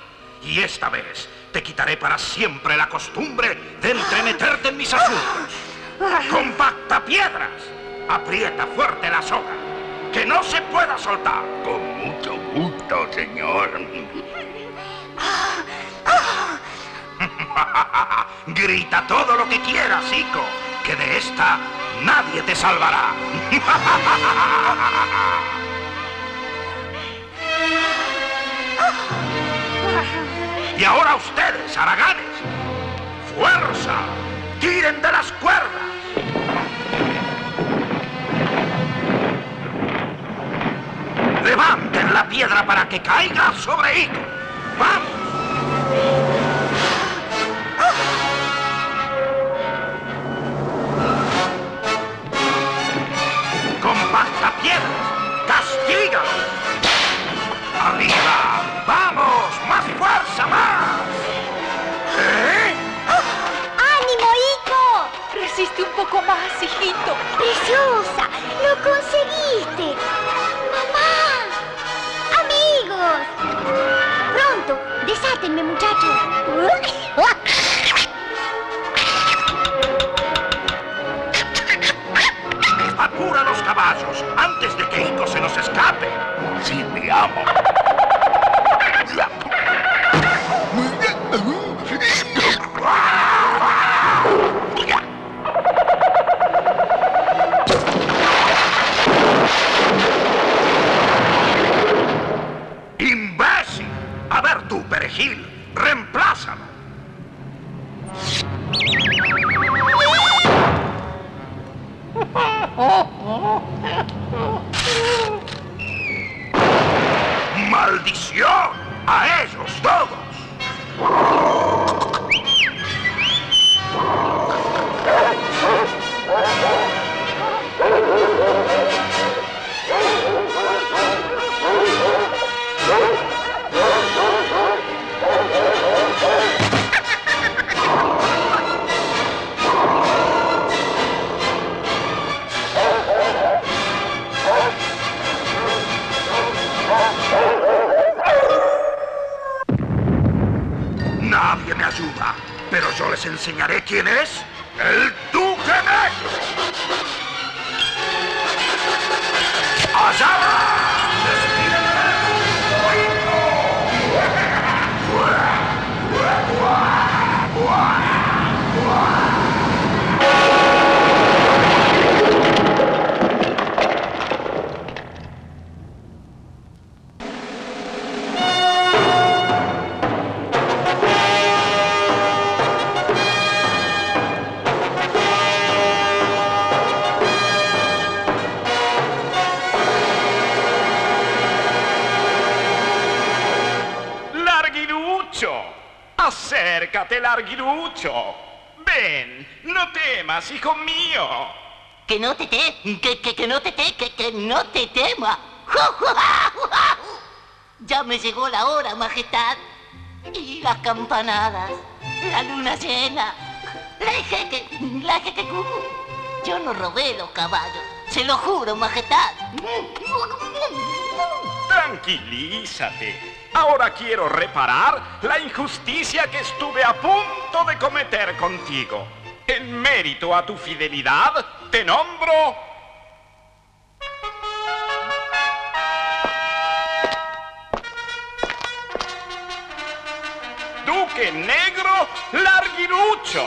Y esta vez te quitaré para siempre la costumbre de entremeterte en mis asuntos. ¡Compacta piedras! Aprieta fuerte la soga, que no se pueda soltar. Con mucho gusto, señor. Grita todo lo que quieras, Ico, que de esta nadie te salvará. Y ahora ustedes, haraganes, ¡fuerza! ¡Tiren de las cuerdas! ¡Levanten la piedra para que caiga sobre Ico! ¡Vamos! ¡Compacta piedras! ¡Castígalo! ¡Arriba! ¡Vamos! ¡Más fuerza! ¡Más! ¿Eh? ¡Ánimo, Ico! Resiste un poco más, hijito. ¡Preciosa! ¡Lo conseguiste! ¡Mamá! ¡Amigos! ¡Pronto! ¡Desátenme, muchachos! ¡Apura los caballos antes de que Ico se nos escape! Sí, mi amo. ¡Imbécil! A ver tú, perejil, reemplázalo. nadie me ayuda. Pero yo les enseñaré quién es el Duque Negro. ¡Allá va! Acércate, Larguirucho. Ven, no temas, hijo mío. Que no te tema. Ya me llegó la hora, majestad. Y las campanadas, la luna llena, la jequecú. Yo no robé los caballos, se lo juro, majestad. Tranquilízate. Ahora quiero reparar la injusticia que estuve a punto de cometer contigo. En mérito a tu fidelidad, te nombro... Duque Negro Larguirucho.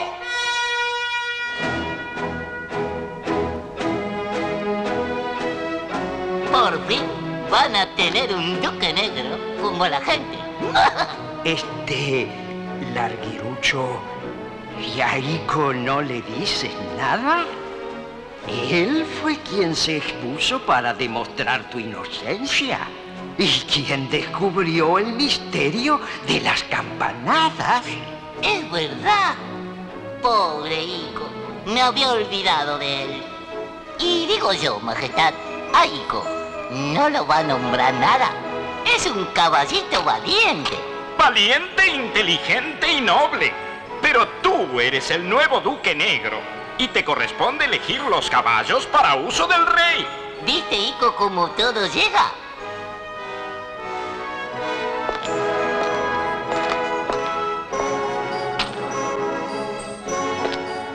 Por fin van a tener un duque negro como la gente. Larguirucho, ¿y a Ico no le dices nada? Él fue quien se expuso para demostrar tu inocencia y quien descubrió el misterio de las campanadas. Es verdad. Pobre Ico, me había olvidado de él. Y digo yo, majestad, a Ico no lo va a nombrar nada. Es un caballito valiente. Valiente, inteligente y noble. Pero tú eres el nuevo Duque Negro y te corresponde elegir los caballos para uso del rey. ¿Viste, Ico, cómo todo llega?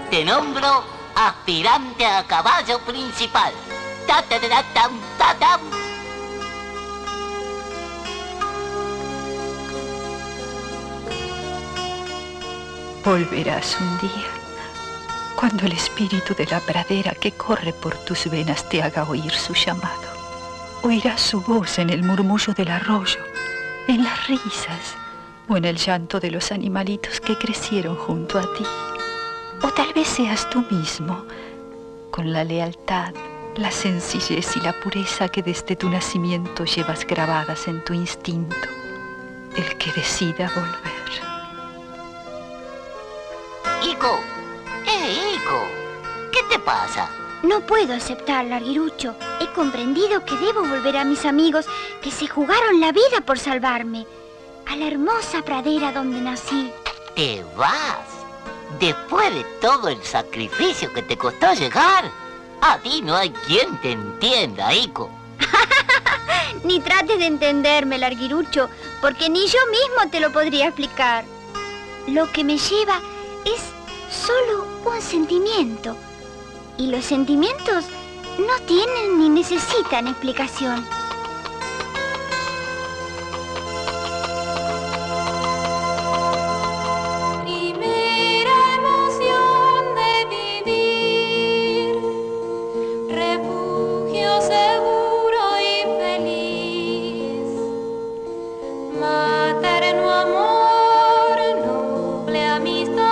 Te nombro aspirante a caballo principal. Ta-ta-ta-tam, ta-tam. Volverás un día, cuando el espíritu de la pradera que corre por tus venas te haga oír su llamado. Oirás su voz en el murmullo del arroyo, en las risas o en el llanto de los animalitos que crecieron junto a ti. O tal vez seas tú mismo, con la lealtad, la sencillez y la pureza que desde tu nacimiento llevas grabadas en tu instinto, el que decida volver. Ico, Ico, ¿qué te pasa? No puedo aceptar, Larguirucho. He comprendido que debo volver a mis amigos que se jugaron la vida por salvarme, a la hermosa pradera donde nací. ¿Te vas? Después de todo el sacrificio que te costó llegar. A ti no hay quien te entienda, Ico. Ni trates de entenderme, Larguirucho, porque ni yo mismo te lo podría explicar. Lo que me lleva es solo un sentimiento. Y los sentimientos no tienen ni necesitan explicación. Materno amor, noble amistad.